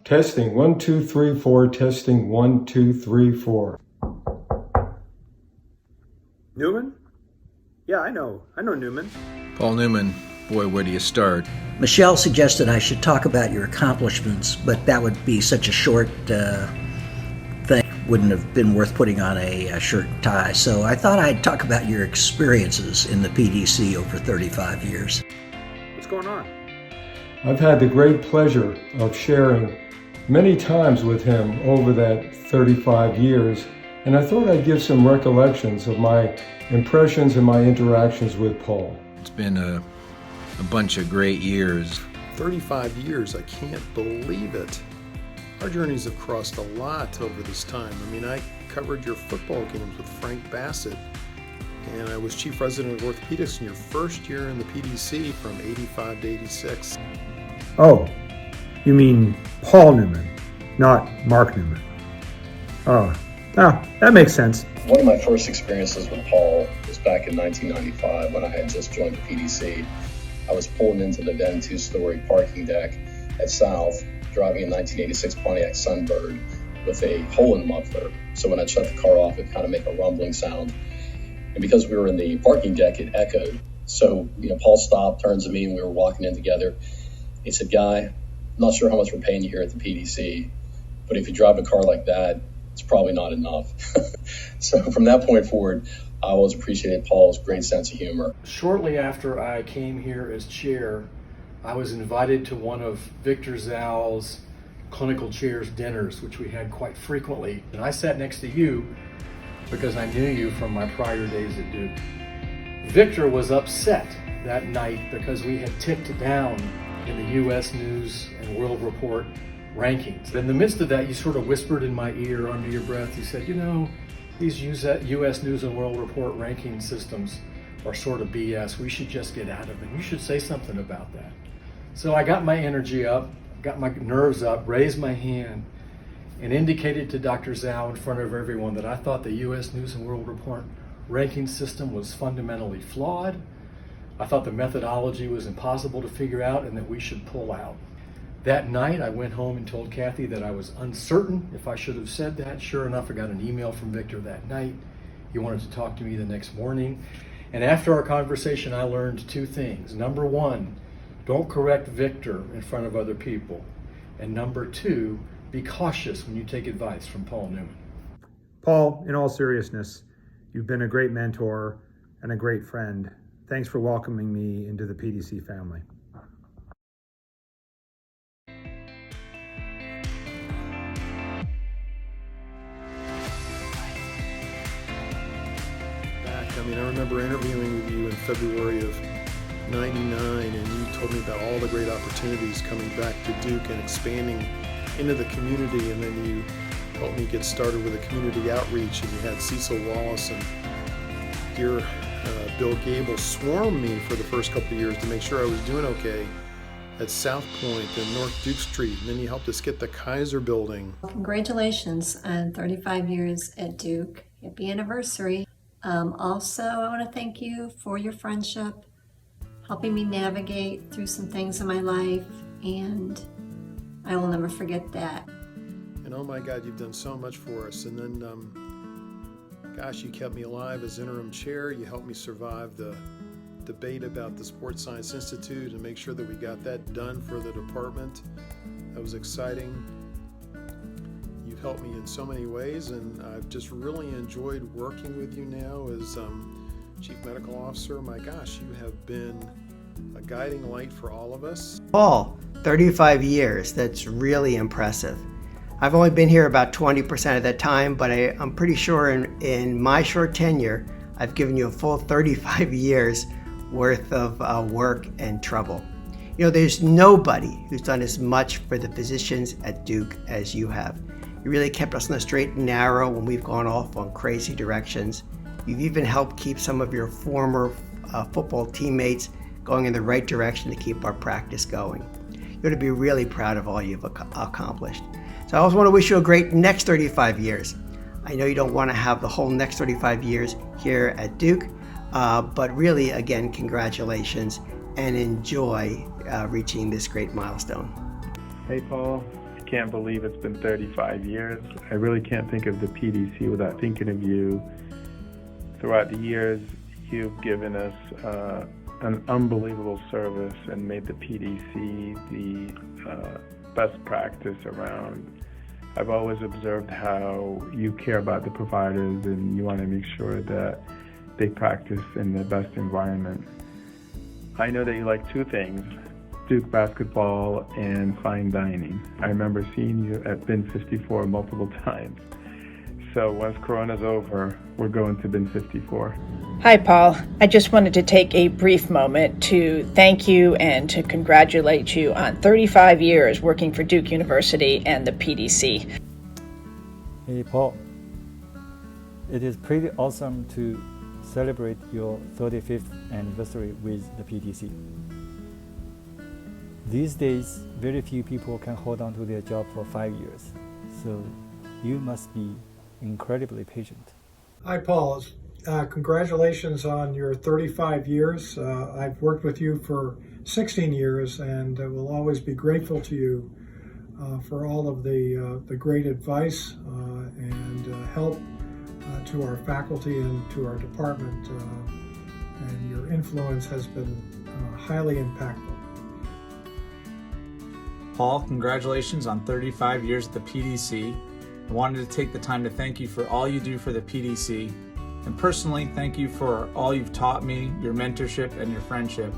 Testing 1 2 3 4. Testing 1 2 3 4. Newman? Yeah, I know Newman. Paul Newman, boy, where do you start? Michelle suggested I should talk about your accomplishments, but that would be such a short thing. Wouldn't have been worth putting on a shirt and tie. So I thought I'd talk about your experiences in the PDC over 35 years. What's going on? I've had the great pleasure of sharing many times with him over that 35 years, and I thought I'd give some recollections of my impressions and my interactions with Paul. It's been a bunch of great years. 35 years, I can't believe it. Our journeys have crossed a lot over this time. I mean, I covered your football games with Frank Bassett, and I was chief resident of orthopedics in your first year in the PDC from 85 to 86. Oh, you mean Paul Newman, not Mark Newman. Oh, that makes sense. One of my first experiences with Paul was back in 1995 when I had just joined the PDC. I was pulling into the then two-story parking deck at South, driving a 1986 Pontiac Sunbird with a hole in the muffler. So when I'd shut the car off, it'd kind of make a rumbling sound. And because we were in the parking deck, it echoed. So, Paul stopped, turns to me, and we were walking in together. He said, "Guy, I'm not sure how much we're paying you here at the PDC, but if you drive a car like that, it's probably not enough." So from that point forward, I always appreciated Paul's great sense of humor. Shortly after I came here as chair, I was invited to one of Victor Zal's clinical chairs dinners, which we had quite frequently. And I sat next to you because I knew you from my prior days at Duke. Victor was upset that night because we had ticked down in the U.S. News and World Report rankings. In the midst of that, you sort of whispered in my ear under your breath. You said, these U.S. News and World Report ranking systems are sort of BS. We should just get out of them. You should say something about that. So I got my energy up, got my nerves up, raised my hand, and indicated to Dr. Zal in front of everyone that I thought the U.S. News and World Report ranking system was fundamentally flawed. I thought the methodology was impossible to figure out and that we should pull out. That night, I went home and told Kathy that I was uncertain if I should have said that. Sure enough, I got an email from Victor that night. He wanted to talk to me the next morning. And after our conversation, I learned two things. Number one, don't correct Victor in front of other people. And number two, be cautious when you take advice from Paul Newman. Paul, in all seriousness, you've been a great mentor and a great friend. Thanks for welcoming me into the PDC family. I remember interviewing with you in February of 99, and you told me about all the great opportunities coming back to Duke and expanding into the community, and then you helped me get started with a community outreach, and you had Cecil Wallace and dear Bill Gable swarm me for the first couple of years to make sure I was doing okay at South Point and North Duke Street, and then you helped us get the Kaiser building. Congratulations on 35 years at Duke. Happy anniversary. Also, I want to thank you for your friendship, helping me navigate through some things in my life, and I will never forget that. And oh my God, you've done so much for us. And then, gosh, you kept me alive as interim chair. You helped me survive the debate about the Sports Science Institute and make sure that we got that done for the department. That was exciting. You've helped me in so many ways, and I've just really enjoyed working with you now as Chief Medical Officer. My gosh, you have been a guiding light for all of us. Paul, 35 years, that's really impressive. I've only been here about 20% of the time, but I'm pretty sure in my short tenure, I've given you a full 35 years worth of work and trouble. There's nobody who's done as much for the physicians at Duke as you have. You really kept us on the straight and narrow when we've gone off on crazy directions. You've even helped keep some of your former football teammates going in the right direction to keep our practice going. You ought to be really proud of all you've accomplished. So I also want to wish you a great next 35 years. I know you don't want to have the whole next 35 years here at Duke, but really, again, congratulations and enjoy reaching this great milestone. Hey, Paul. just can't believe it's been 35 years. I really can't think of the PDC without thinking of you. Throughout the years, you've given us an unbelievable service and made the PDC the best practice around. I've always observed how you care about the providers and you want to make sure that they practice in the best environment. I know that you like two things, Duke basketball and fine dining. I remember seeing you at Bin 54 multiple times. So once Corona's over, we're going to Bin 54. Hi, Paul. I just wanted to take a brief moment to thank you and to congratulate you on 35 years working for Duke University and the PDC. Hey, Paul. It is pretty awesome to celebrate your 35th anniversary with the PDC. These days, very few people can hold on to their job for 5 years, so you must be incredibly patient. Hi, Paul. Congratulations on your 35 years. I've worked with you for 16 years and will always be grateful to you for all of the great advice and help to our faculty and to our department. And your influence has been highly impactful. Paul, congratulations on 35 years at the PDC. I wanted to take the time to thank you for all you do for the PDC. And personally, thank you for all you've taught me, your mentorship, and your friendship.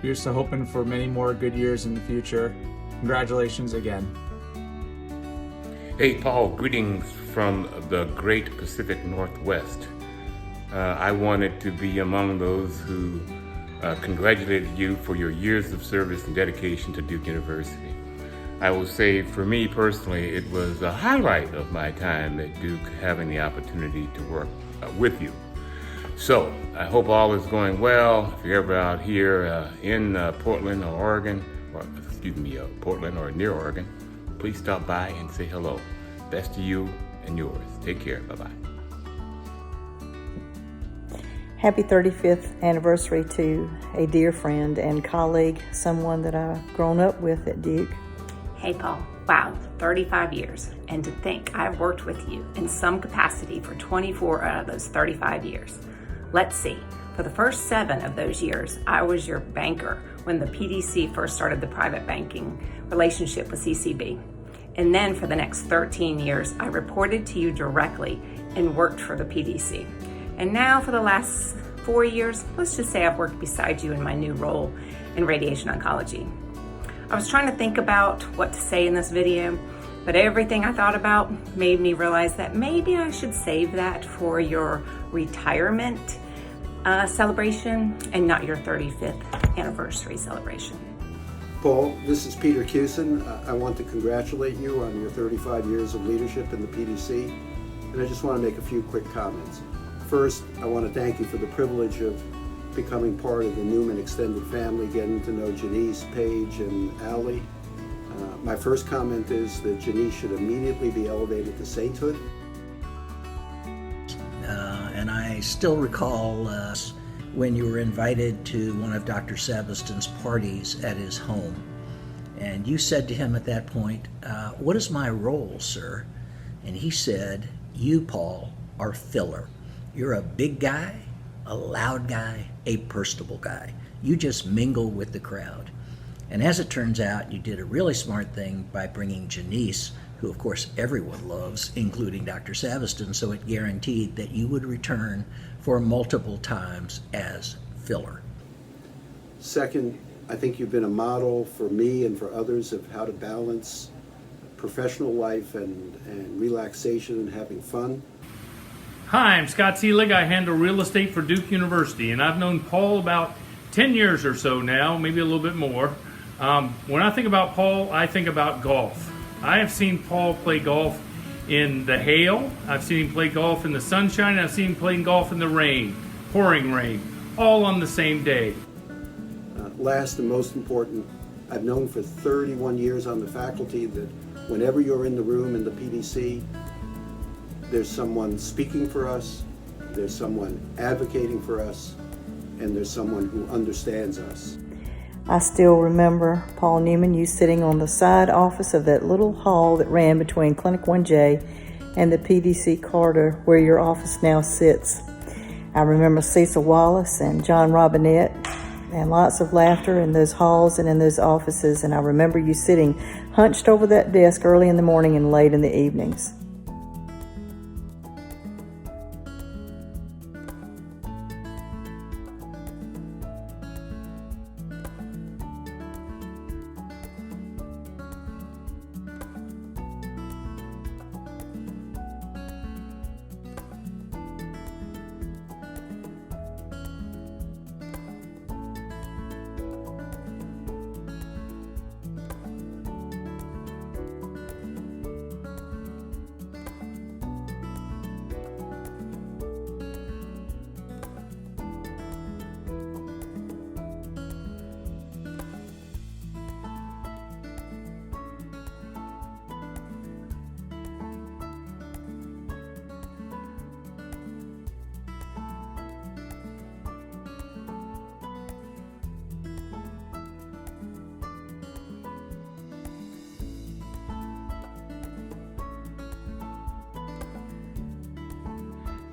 Here's to hoping for many more good years in the future. Congratulations again. Hey, Paul, greetings from the great Pacific Northwest. I wanted to be among those who congratulated you for your years of service and dedication to Duke University. I will say, for me personally, it was a highlight of my time at Duke having the opportunity to work with you. So I hope all is going well. If you're ever out here in Portland or Oregon, or Portland or near Oregon, please stop by and say hello. Best to you and yours. Take care. Bye-bye. Happy 35th anniversary to a dear friend and colleague, someone that I've grown up with at Duke. Hey, Paul. Wow, 35 years. And to think I've worked with you in some capacity for 24 out of those 35 years. Let's see. For the first 7 of those years, I was your banker when the PDC first started the private banking relationship with CCB. And then for the next 13 years, I reported to you directly and worked for the PDC. And now for the last 4 years, let's just say I've worked beside you in my new role in radiation oncology. I was trying to think about what to say in this video, but everything I thought about made me realize that maybe I should save that for your retirement celebration and not your 35th anniversary celebration. Paul, this is Peter Cusin. I want to congratulate you on your 35 years of leadership in the PDC, and I just want to make a few quick comments. First, I want to thank you for the privilege of becoming part of the Newman extended family, getting to know Janice, Paige, and Allie. My first comment is that Janice should immediately be elevated to sainthood. And I still recall when you were invited to one of Dr. Saveston's parties at his home. And you said to him at that point, "What is my role, sir?" And he said, "You, Paul, are filler. You're a big guy, a loud guy, a personable guy. You just mingle with the crowd." And as it turns out, you did a really smart thing by bringing Janice, who of course everyone loves, including Dr. Saveston, so it guaranteed that you would return for multiple times as filler. Second, I think you've been a model for me and for others of how to balance professional life and relaxation and having fun. Hi, I'm Scott Seelig. I handle real estate for Duke University, and I've known Paul about 10 years or so now, maybe a little bit more. When I think about Paul, I think about golf. I have seen Paul play golf in the hail. I've seen him play golf in the sunshine. I've seen him playing golf in the rain, pouring rain, all on the same day. Last and most important, I've known for 31 years on the faculty that whenever you're in the room in the PDC, there's someone speaking for us, there's someone advocating for us, and there's someone who understands us. I still remember, Paul Newman, you sitting on the side office of that little hall that ran between Clinic 1J and the PDC corridor where your office now sits. I remember Cecil Wallace and John Robinette and lots of laughter in those halls and in those offices, and I remember you sitting hunched over that desk early in the morning and late in the evenings.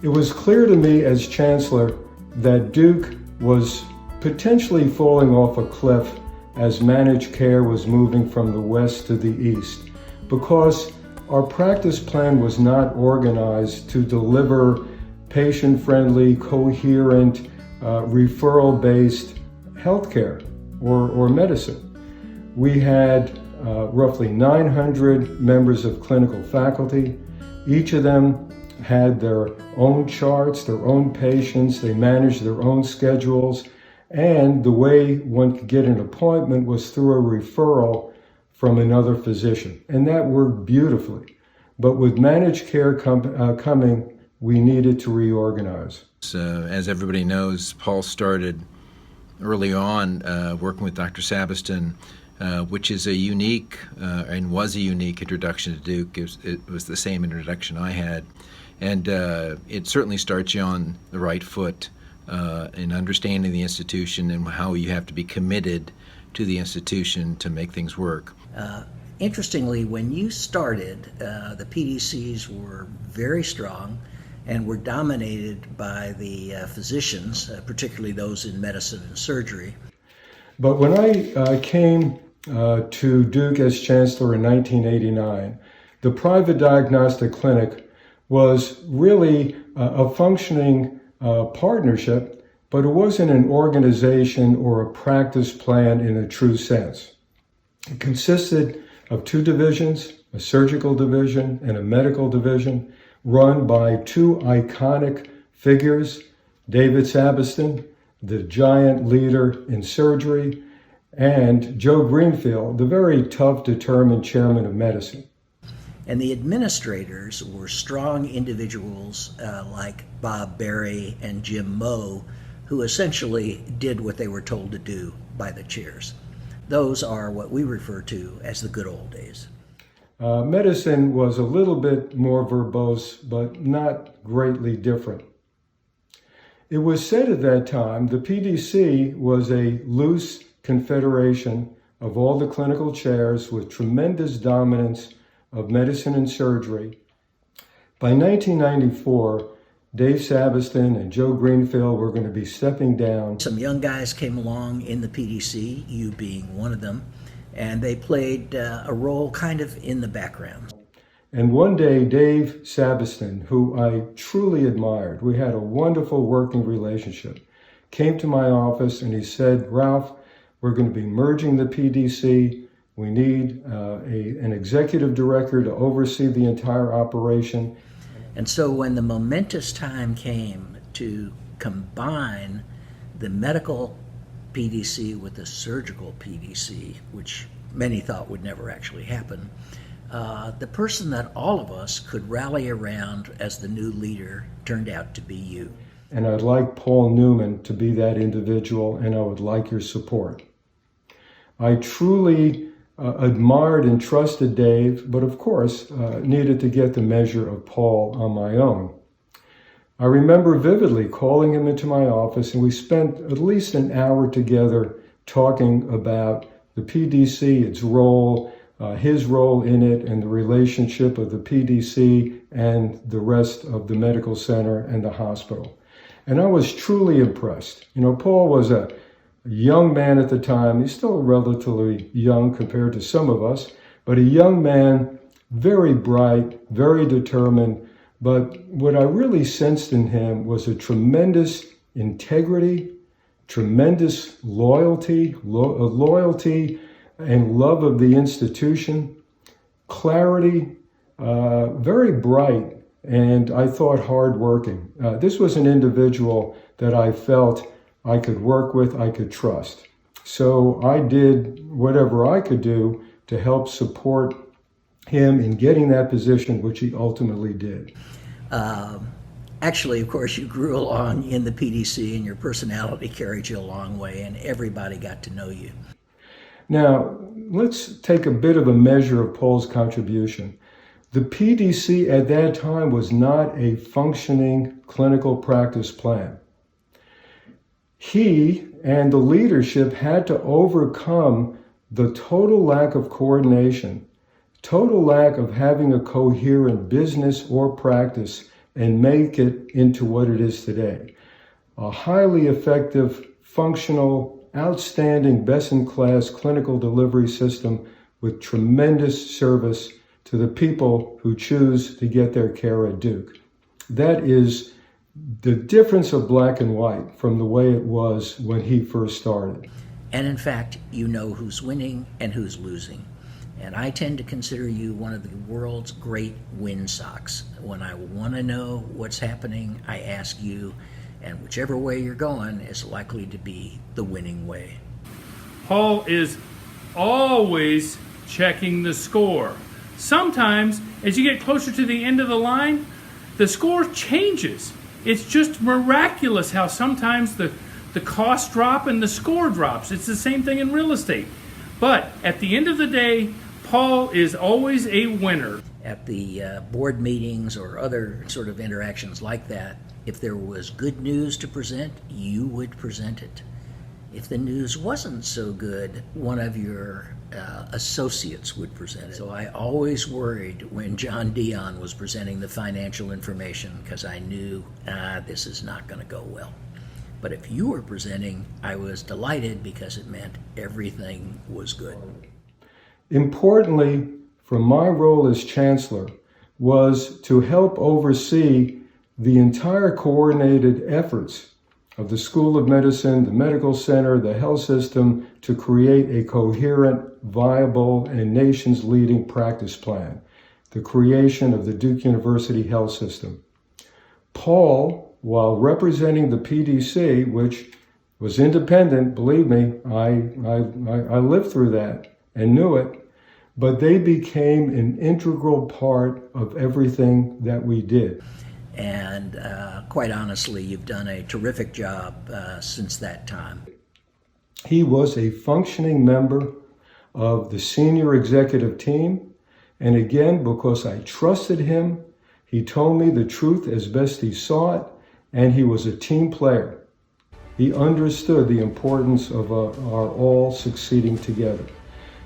It was clear to me as Chancellor that Duke was potentially falling off a cliff as managed care was moving from the west to the east, because our practice plan was not organized to deliver patient-friendly, coherent, referral-based healthcare or medicine. We had roughly 900 members of clinical faculty. Each of them had their own charts, their own patients, they managed their own schedules, and the way one could get an appointment was through a referral from another physician. And that worked beautifully. But with managed care coming, we needed to reorganize. As everybody knows, Paul started early on working with Dr. Sabiston, which is a unique and was a unique introduction to Duke. It was the same introduction I had. And it certainly starts you on the right foot in understanding the institution and how you have to be committed to the institution to make things work. Interestingly, when you started, the PDCs were very strong and were dominated by the physicians, particularly those in medicine and surgery. But when I came to Duke as Chancellor in 1989, the private diagnostic clinic was really a functioning partnership, but it wasn't an organization or a practice plan in a true sense. It consisted of two divisions, a surgical division and a medical division, run by two iconic figures, David Sabiston, the giant leader in surgery, and Joe Greenfield, the very tough, determined chairman of medicine. And the administrators were strong individuals like Bob Berry and Jim Moe, who essentially did what they were told to do by the chairs. Those are what we refer to as the good old days. Medicine was a little bit more verbose, but not greatly different. It was said at that time the PDC was a loose confederation of all the clinical chairs with tremendous dominance of medicine and surgery. By 1994, Dave Sabiston and Joe Greenfield were going to be stepping down. Some young guys came along in the PDC, you being one of them, and they played a role kind of in the background. And one day, Dave Sabiston, who I truly admired, we had a wonderful working relationship, came to my office and he said, "Ralph, we're going to be merging the PDC. We need an executive director to oversee the entire operation." And so when the momentous time came to combine the medical PDC with the surgical PDC, which many thought would never actually happen, the person that all of us could rally around as the new leader turned out to be you. And I'd like Paul Newman to be that individual, and I would like your support. I truly admired and trusted Dave, but of course needed to get the measure of Paul on my own. I remember vividly calling him into my office, and we spent at least an hour together talking about the PDC, its role, his role in it, and the relationship of the PDC and the rest of the medical center and the hospital. And I was truly impressed. You know, Paul was a young man at the time. He's still relatively young compared to some of us, but a young man, very bright, very determined. But what I really sensed in him was a tremendous integrity, tremendous loyalty and love of the institution, clarity, very bright, and I thought hardworking. This was an individual that I felt I could work with, I could trust. So I did whatever I could do to help support him in getting that position, which he ultimately did. Actually, of course, you grew along in the PDC and your personality carried you a long way and everybody got to know you. Now, let's take a bit of a measure of Paul's contribution. The PDC at that time was not a functioning clinical practice plan. He and the leadership had to overcome the total lack of coordination, total lack of having a coherent business or practice and make it into what it is today. A highly effective, functional, outstanding, best-in-class clinical delivery system with tremendous service to the people who choose to get their care at Duke. That is the difference of black and white from the way it was when he first started. And in fact, you know who's winning and who's losing. And I tend to consider you one of the world's great win socks. When I want to know what's happening, I ask you, and whichever way you're going is likely to be the winning way. Paul is always checking the score. Sometimes, as you get closer to the end of the line, the score changes. It's just miraculous how sometimes the costs drop and the score drops. It's the same thing in real estate. But at the end of the day, Paul is always a winner. At the board meetings or other sort of interactions like that, if there was good news to present, you would present it. If the news wasn't so good, one of your associates would present it. So I always worried when John Dion was presenting the financial information because I knew, this is not going to go well. But if you were presenting, I was delighted because it meant everything was good. Importantly, from my role as chancellor, was to help oversee the entire coordinated efforts of the School of Medicine, the medical center, the health system to create a coherent, viable, and nation's leading practice plan, the creation of the Duke University Health System. Paul, while representing the PDC, which was independent, believe me, I lived through that and knew it, but they became an integral part of everything that we did. And quite honestly, you've done a terrific job since that time. He was a functioning member of the senior executive team. And again, because I trusted him, he told me the truth as best he saw it, and he was a team player. He understood the importance of our all succeeding together.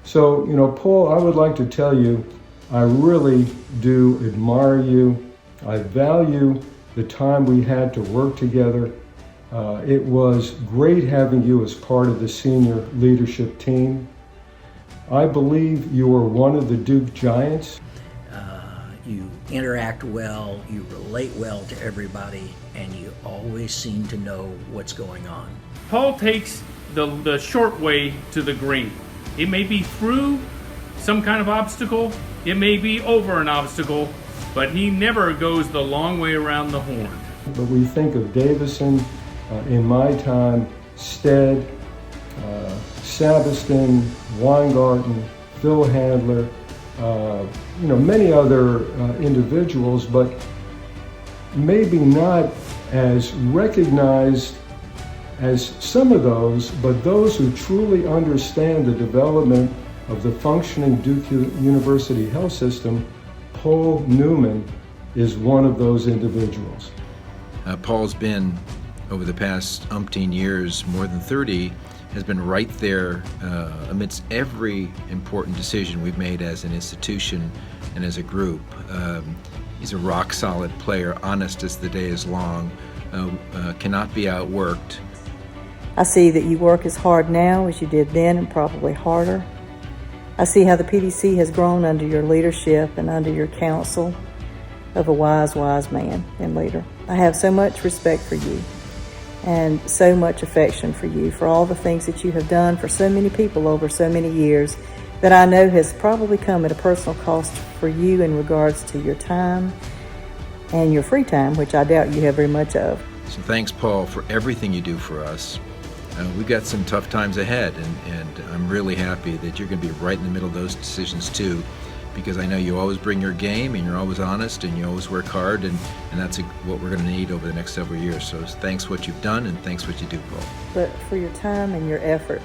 So, you know, Paul, I would like to tell you, I really do admire you. I value the time we had to work together. It was great having you as part of the senior leadership team. I believe you are one of the Duke Giants. You interact well, you relate well to everybody, and you always seem to know what's going on. Paul takes the short way to the green. It may be through some kind of obstacle, it may be over an obstacle, but he never goes the long way around the horn. But we think of Davison, in my time, Stead, Sabiston, Weingarten, Phil Handler, many other individuals, but maybe not as recognized as some of those, but those who truly understand the development of the functioning Duke University health system. Paul Newman is one of those individuals. Paul's been, over the past umpteen years, more than 30, has been right there amidst every important decision we've made as an institution and as a group. He's a rock-solid player, honest as the day is long, cannot be outworked. I see that you work as hard now as you did then, and probably harder. I see how the PDC has grown under your leadership and under your counsel of a wise man and leader. I have so much respect for you and so much affection for you, for all the things that you have done for so many people over so many years that I know has probably come at a personal cost for you in regards to your time and your free time, which I doubt you have very much of. So thanks, Paul, for everything you do for us. We've got some tough times ahead, and I'm really happy that you're going to be right in the middle of those decisions too, because I know you always bring your game, and you're always honest, and you always work hard, and that's what we're going to need over the next several years. So thanks what you've done, and thanks what you do, Paul. But for your time and your effort,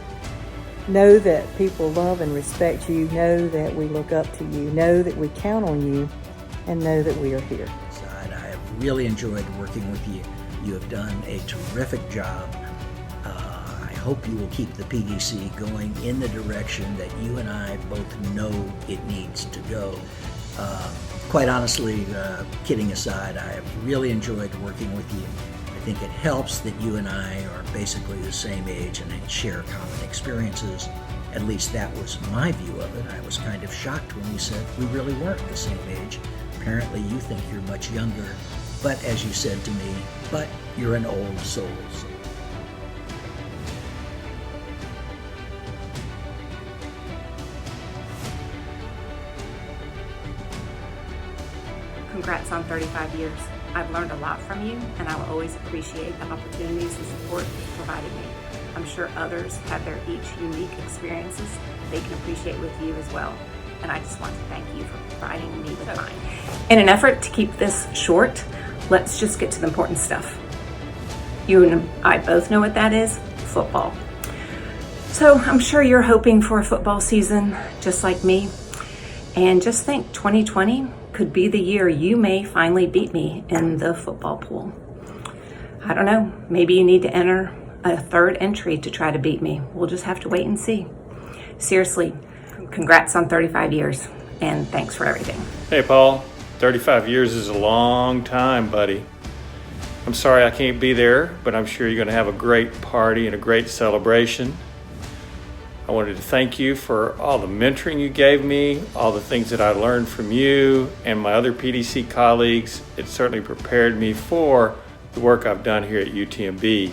know that people love and respect you, know that we look up to you, know that we count on you, and know that we are here. I have really enjoyed working with you. You have done a terrific job. I hope you will keep the PDC going in the direction that you and I both know it needs to go. Quite honestly, kidding aside, I have really enjoyed working with you. I think it helps that you and I are basically the same age and share common experiences. At least that was my view of it. I was kind of shocked when you said we really weren't the same age. Apparently you think you're much younger, but as you said to me, but you're an old soul. Congrats on 35 years. I've learned a lot from you, and I will always appreciate the opportunities and support you've provided me. I'm sure others have their each unique experiences they can appreciate with you as well. And I just want to thank you for providing me with mine. In an effort to keep this short, let's just get to the important stuff. You and I both know what that is, football. So I'm sure you're hoping for a football season just like me. And just think, 2020 could be the year you may finally beat me in the football pool. I don't know, maybe you need to enter a third entry to try to beat me. We'll just have to wait and see. Seriously, congrats on 35 years, and thanks for everything. Hey, Paul, 35 years is a long time, buddy. I'm sorry I can't be there, but I'm sure you're going to have a great party and a great celebration. I wanted to thank you for all the mentoring you gave me, all the things that I learned from you and my other PDC colleagues. It certainly prepared me for the work I've done here at UTMB.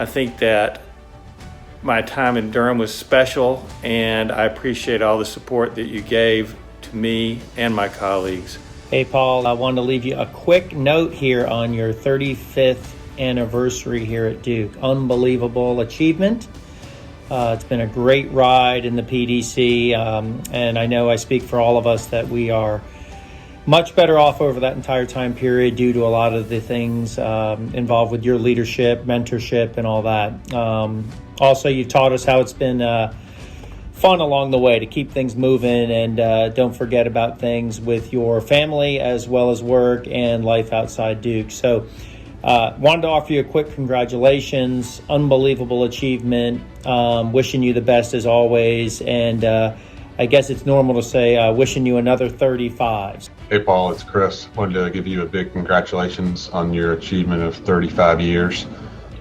I think that my time in Durham was special, and I appreciate all the support that you gave to me and my colleagues. Hey, Paul, I wanted to leave you a quick note here on your 35th anniversary here at Duke. Unbelievable achievement. It's been a great ride in the PDC, and I know I speak for all of us that we are much better off over that entire time period due to a lot of the things involved with your leadership, mentorship, and all that. Also, you taught us how it's been fun along the way to keep things moving, and don't forget about things with your family as well as work and life outside Duke. So wanted to offer you a quick congratulations, unbelievable achievement, wishing you the best as always, and I guess it's normal to say wishing you another 35. Hey Paul, it's Chris. Wanted to give you a big congratulations on your achievement of 35 years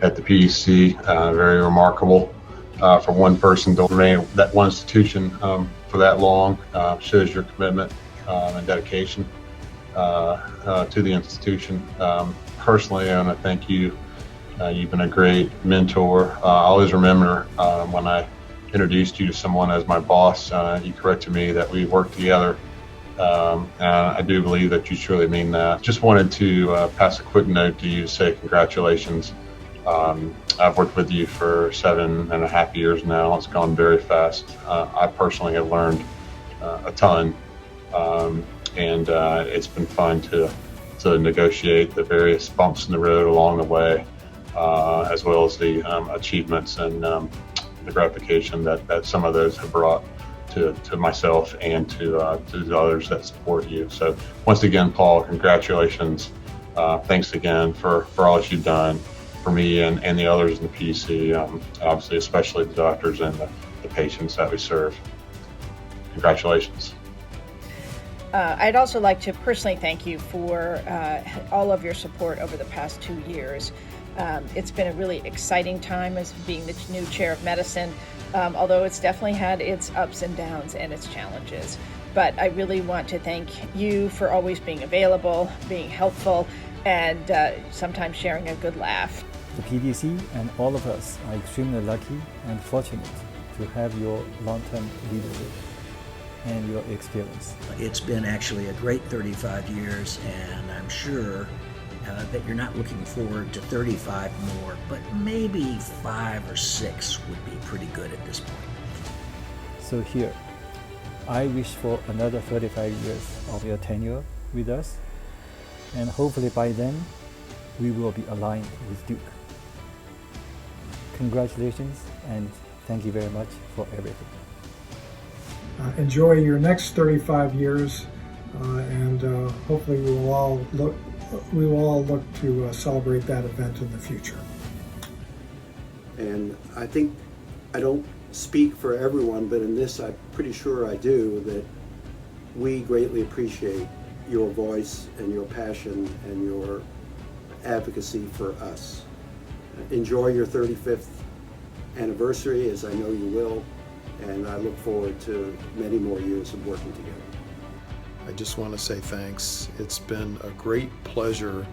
at the PDC. Very remarkable for one person to remain that one institution for that long. Shows your commitment and dedication to the institution. Personally, I want to thank you. You've been a great mentor. I always remember when I introduced you to someone as my boss, you corrected me that we worked together. And I do believe that you truly mean that. Just wanted to pass a quick note to you to say congratulations. I've worked with you for 7.5 years now. It's gone very fast. I personally have learned a ton, and it's been fun to negotiate the various bumps in the road along the way, as well as the achievements and the gratification that some of those have brought to myself and to the others that support you. So once again, Paul, congratulations. Thanks again for all that you've done. for me and the others in the PDC, obviously especially the doctors and the patients that we serve. Congratulations. I'd also like to personally thank you for all of your support over the past 2 years. It's been a really exciting time as being the new chair of medicine, although it's definitely had its ups and downs and its challenges. But I really want to thank you for always being available, being helpful, and sometimes sharing a good laugh. The PDC and all of us are extremely lucky and fortunate to have your long-term leadership and your experience. It's been actually a great 35 years, and I'm sure that you're not looking forward to 35 more, but maybe 5 or 6 would be pretty good at this point. So here, I wish for another 35 years of your tenure with us, and hopefully by then, we will be aligned with Duke. Congratulations, and thank you very much for everything. Enjoy your next 35 years, and hopefully we will all look to celebrate that event in the future. And I think I don't speak for everyone, but in this I'm pretty sure I do, that we greatly appreciate your voice and your passion and your advocacy for us. Enjoy your 35th anniversary, as I know you will, and I look forward to many more years of working together. I just want to say thanks. It's been a great pleasure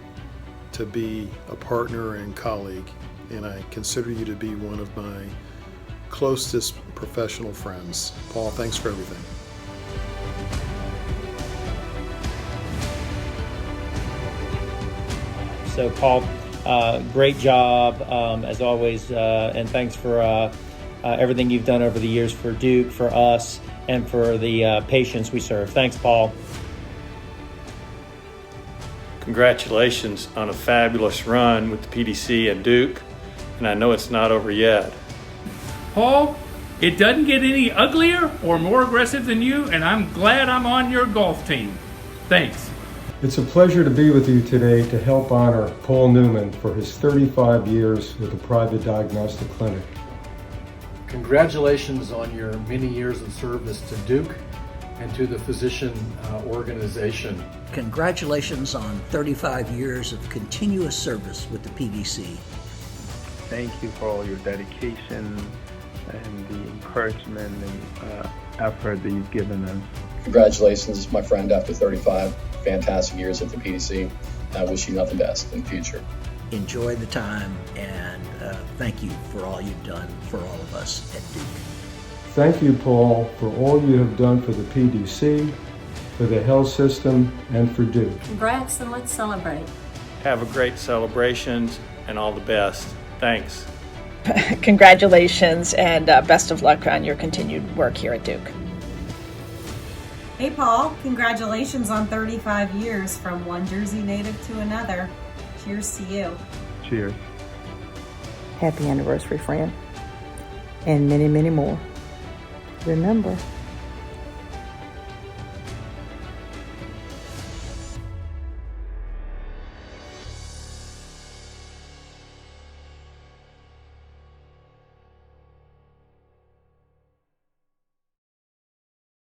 to be a partner and colleague, and I consider you to be one of my closest professional friends. Paul, thanks for everything. So Paul, great job as always, and thanks for everything you've done over the years for Duke, for us, and for the patients we serve. Thanks, Paul. Congratulations on a fabulous run with the PDC and Duke, and I know it's not over yet. Paul, it doesn't get any uglier or more aggressive than you, and I'm glad I'm on your golf team. Thanks. It's a pleasure to be with you today to help honor Paul Newman for his 35 years with the private diagnostic clinic. Congratulations on your many years of service to Duke and to the physician organization. Congratulations on 35 years of continuous service with the PDC. Thank you for all your dedication and the encouragement and effort that you've given us. Congratulations, my friend, after 35 fantastic years at the PDC. I wish you nothing best in the future. Enjoy the time, and thank you for all you've done for all of us at Duke. Thank you, Paul, for all you have done for the PDC, for the health system, and for Duke. Congrats, and let's celebrate. Have a great celebrations and all the best. Thanks. Congratulations, and best of luck on your continued work here at Duke. Hey Paul, congratulations on 35 years from one Jersey native to another. Cheers to you. Cheers. Happy anniversary, friend. And many, many more. Remember,